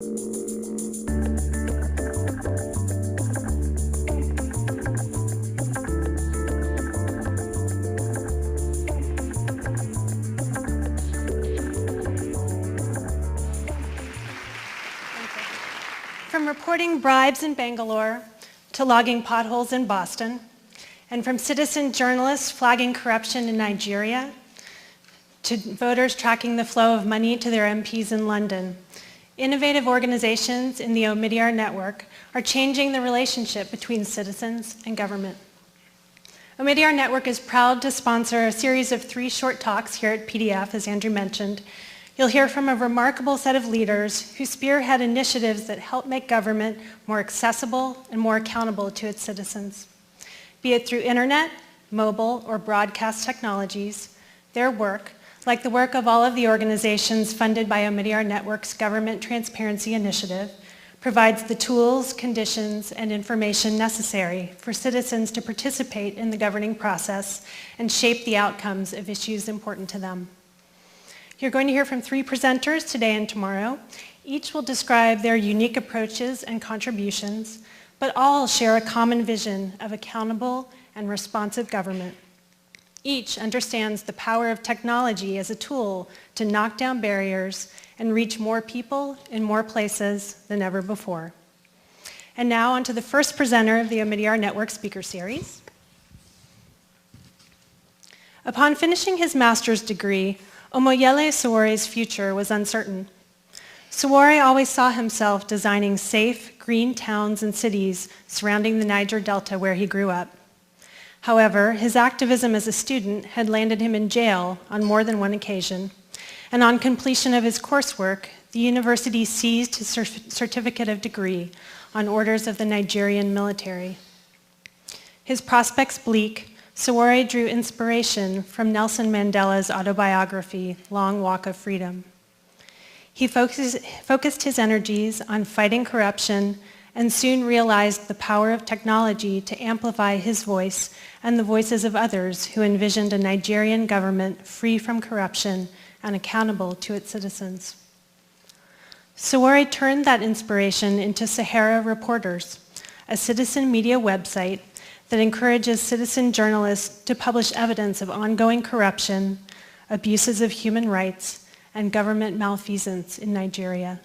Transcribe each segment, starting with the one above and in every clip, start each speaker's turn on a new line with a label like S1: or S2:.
S1: From reporting bribes in Bangalore to logging potholes in Boston, and from citizen journalists flagging corruption in Nigeria to voters tracking the flow of money to their MPs in London, innovative organizations in the Omidyar network are changing the relationship between citizens and government. Omidyar network is proud to sponsor a series of 3 short talks here at PDF, as Andrew mentioned. You'll hear from a remarkable set of leaders who spearhead initiatives that help make government more accessible and more accountable to its citizens. Be it through internet, mobile, or broadcast technologies, their work, like the work of all of the organizations funded by Omidyar Network's Government Transparency Initiative, provides the tools, conditions, and information necessary for citizens to participate in the governing process and shape the outcomes of issues important to them. You're going to hear from 3 presenters today and tomorrow. Each will describe their unique approaches and contributions, but all share a common vision of accountable and responsive government. Each understands the power of technology as a tool to knock down barriers and reach more people in more places than ever before. And now on to the first presenter of the Omidyar Network Speaker Series. Upon finishing his master's degree, Omoyele Sowore's future was uncertain. Sowore always saw himself designing safe, green towns and cities surrounding the Niger Delta where he grew up. However, his activism as a student had landed him in jail on more than one occasion, and on completion of his coursework, the university seized his certificate of degree on orders of the Nigerian military. His prospects bleak, Sowore drew inspiration from Nelson Mandela's autobiography, Long Walk of Freedom. He focused his energies on fighting corruption and soon realized the power of technology to amplify his voice and the voices of others who envisioned a Nigerian government free from corruption and accountable to its citizens. Sowore turned that inspiration into Sahara Reporters, a citizen media website that encourages citizen journalists to publish evidence of ongoing corruption, abuses of human rights, and government malfeasance in Nigeria.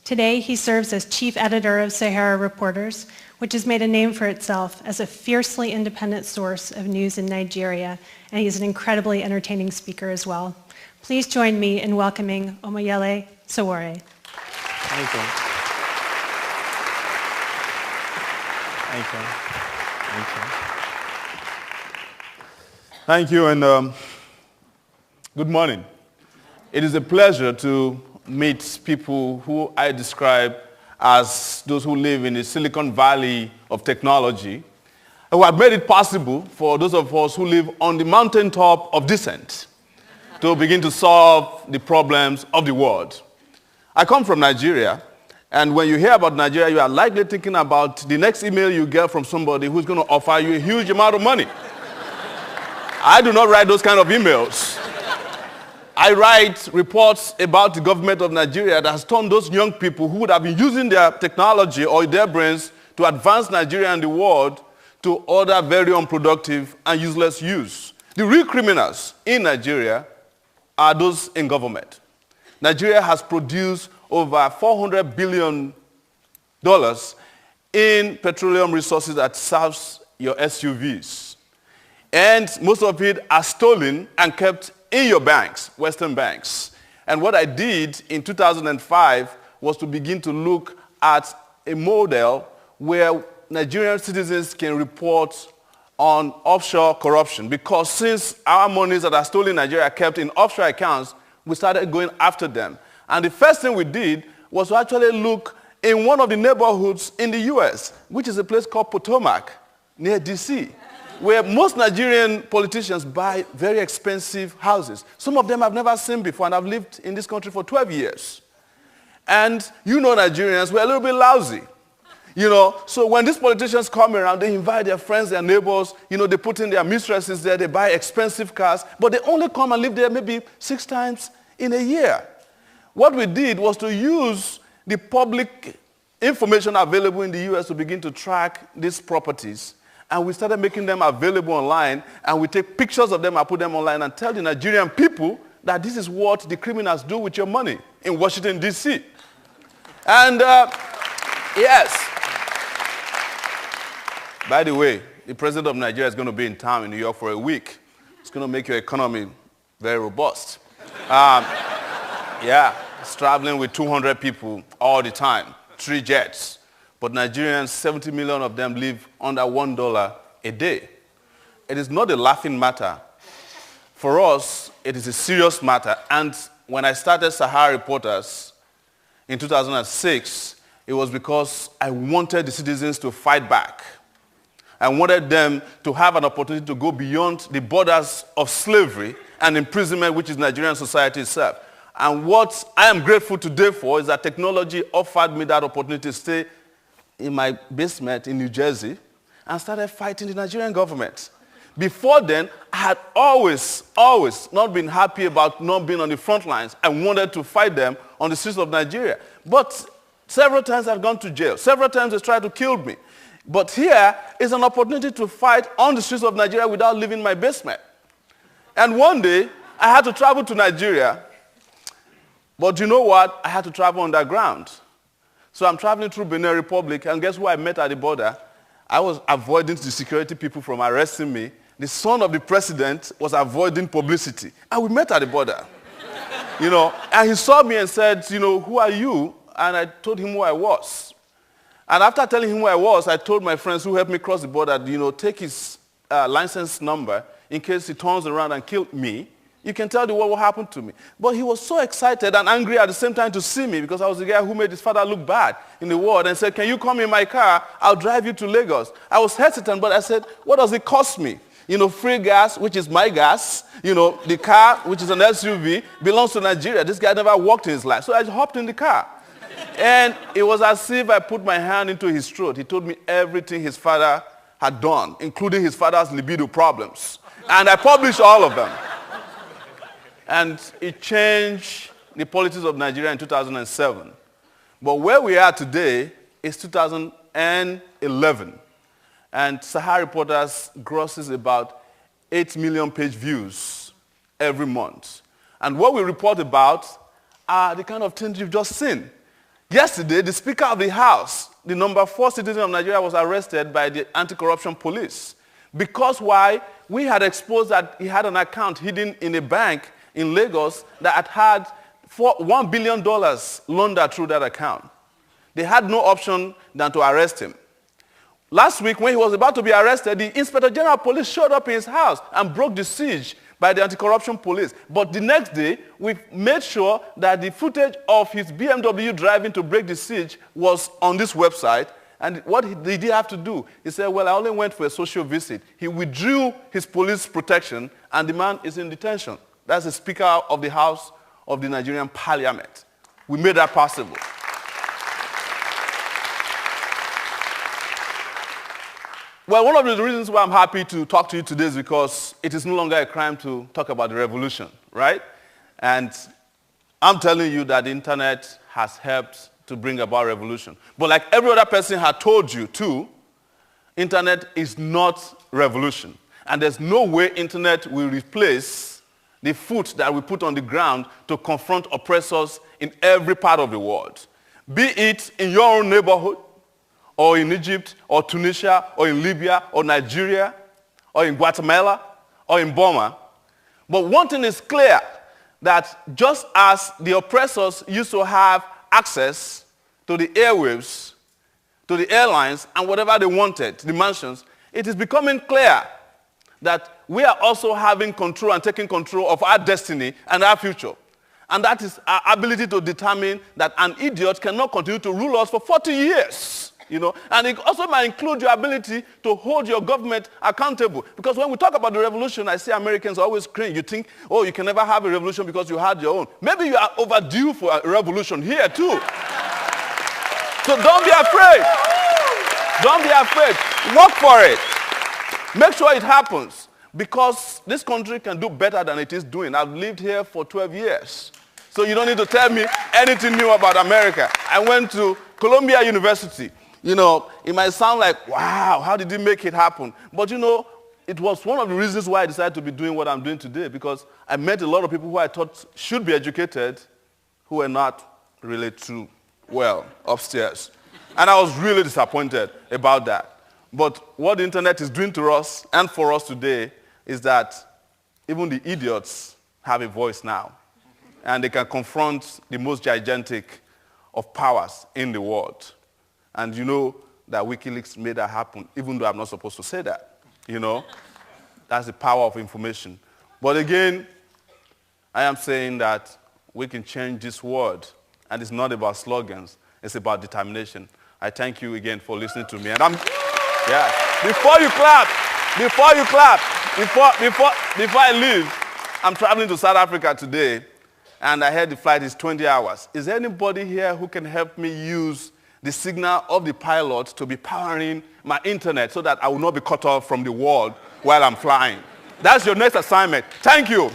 S1: Today, he serves as chief editor of Sahara Reporters, which has made a name for itself as a fiercely independent source of news in Nigeria, and he's an incredibly entertaining speaker as well. Please join me in welcoming Omoyele Sowore.
S2: Thank you. Thank you. Thank you. Thank you, and good morning. It is a pleasure to meet people who I describe as those who live in the Silicon Valley of technology, who have made it possible for those of us who live on the mountaintop of dissent to begin to solve the problems of the world. I come from Nigeria, and when you hear about Nigeria, you are likely thinking about the next email you get from somebody who's going to offer you a huge amount of money. I do not write those kind of emails. I write reports about the government of Nigeria that has turned those young people who would have been using their technology or their brains to advance Nigeria and the world to other very unproductive and useless use. The real criminals in Nigeria are those in government. Nigeria has produced over $400 billion in petroleum resources that serves your SUVs. And most of it are stolen and kept in your banks, Western banks. And what I did in 2005 was to begin to look at a model where Nigerian citizens can report on offshore corruption. Because since our monies that are stolen in Nigeria are kept in offshore accounts, we started going after them. And the first thing we did was to actually look in one of the neighborhoods in the US, which is a place called Potomac, near DC, where most Nigerian politicians buy very expensive houses. Some of them I've never seen before, and I've lived in this country for 12 years. And you know Nigerians, we're a little bit lousy. So when these politicians come around, they invite their friends, their neighbors, they put in their mistresses there, they buy expensive cars, but they only come and live there maybe 6 times in a year. What we did was to use the public information available in the US to begin to track these properties. And we started making them available online, and we take pictures of them and put them online and tell the Nigerian people that this is what the criminals do with your money in Washington, D.C. And yes, by the way, the president of Nigeria is going to be in town in New York for a week. It's going to make your economy very robust. Yeah, it's traveling with 200 people all the time, 3 jets. But Nigerians, 70 million of them live under $1 a day. It is not a laughing matter. For us, it is a serious matter. And when I started Sahara Reporters in 2006, it was because I wanted the citizens to fight back. I wanted them to have an opportunity to go beyond the borders of slavery and imprisonment, which is Nigerian society itself. And what I am grateful today for is that technology offered me that opportunity to stay in my basement in New Jersey and started fighting the Nigerian government. Before then, I had always not been happy about not being on the front lines. I wanted to fight them on the streets of Nigeria. But several times I've gone to jail. Several times they tried to kill me. But here is an opportunity to fight on the streets of Nigeria without leaving my basement. And one day, I had to travel to Nigeria. But you know what? I had to travel underground. So I'm traveling through Benin Republic, and guess who I met at the border? I was avoiding the security people from arresting me. The son of the president was avoiding publicity. And we met at the border. And he saw me and said, who are you? And I told him who I was. And after telling him who I was, I told my friends who helped me cross the border, take his license number in case he turns around and kills me. You can tell the world what happened to me. But he was so excited and angry at the same time to see me because I was the guy who made his father look bad in the world and said, can you come in my car? I'll drive you to Lagos. I was hesitant, but I said, what does it cost me? Free gas, which is my gas. The car, which is an SUV, belongs to Nigeria. This guy never walked in his life. So I hopped in the car. And it was as if I put my hand into his throat. He told me everything his father had done, including his father's libido problems. And I published all of them. And it changed the politics of Nigeria in 2007. But where we are today is 2011. And Sahara Reporters grosses about 8 million page views every month. And what we report about are the kind of things you've just seen. Yesterday, the Speaker of the House, the number 4 citizen of Nigeria, was arrested by the anti-corruption police. Because why? We had exposed that he had an account hidden in a bank in Lagos that had $1 billion laundered through that account. They had no option than to arrest him. Last week, when he was about to be arrested, the Inspector General of Police showed up in his house and broke the siege by the anti-corruption police. But the next day, we made sure that the footage of his BMW driving to break the siege was on this website. And what did he have to do? He said, well, I only went for a social visit. He withdrew his police protection, and the man is in detention. That's the Speaker of the House of the Nigerian Parliament. We made that possible. Well, one of the reasons why I'm happy to talk to you today is because it is no longer a crime to talk about the revolution, right? And I'm telling you that the internet has helped to bring about revolution. But like every other person had told you too, internet is not revolution. And there's no way internet will replace the foot that we put on the ground to confront oppressors in every part of the world. Be it in your own neighborhood, or in Egypt, or Tunisia, or in Libya, or Nigeria, or in Guatemala, or in Burma. But one thing is clear, that just as the oppressors used to have access to the airwaves, to the airlines, and whatever they wanted, the mansions, it is becoming clear that we are also having control and taking control of our destiny and our future. And that is our ability to determine that an idiot cannot continue to rule us for 40 years. And it also might include your ability to hold your government accountable. Because when we talk about the revolution, I see Americans always cringe. You think, oh, you can never have a revolution because you had your own. Maybe you are overdue for a revolution here too. So don't be afraid. Don't be afraid. Work for it. Make sure it happens. Because this country can do better than it is doing. I've lived here for 12 years. So you don't need to tell me anything new about America. I went to Columbia University. You know, it might sound like, wow, how did he make it happen? But you know, it was one of the reasons why I decided to be doing what I'm doing today, because I met a lot of people who I thought should be educated who were not really too well upstairs. And I was really disappointed about that. But what the internet is doing to us and for us today is that even the idiots have a voice now. And they can confront the most gigantic of powers in the world. And you know that WikiLeaks made that happen, even though I'm not supposed to say that. You know, that's the power of information. But again, I am saying that we can change this world. And it's not about slogans. It's about determination. I thank you again for listening to me. And before you clap, before I leave, I'm traveling to South Africa today. And I heard the flight is 20 hours. Is there anybody here who can help me use the signal of the pilot to be powering my internet so that I will not be cut off from the world while I'm flying? That's your next assignment. Thank you.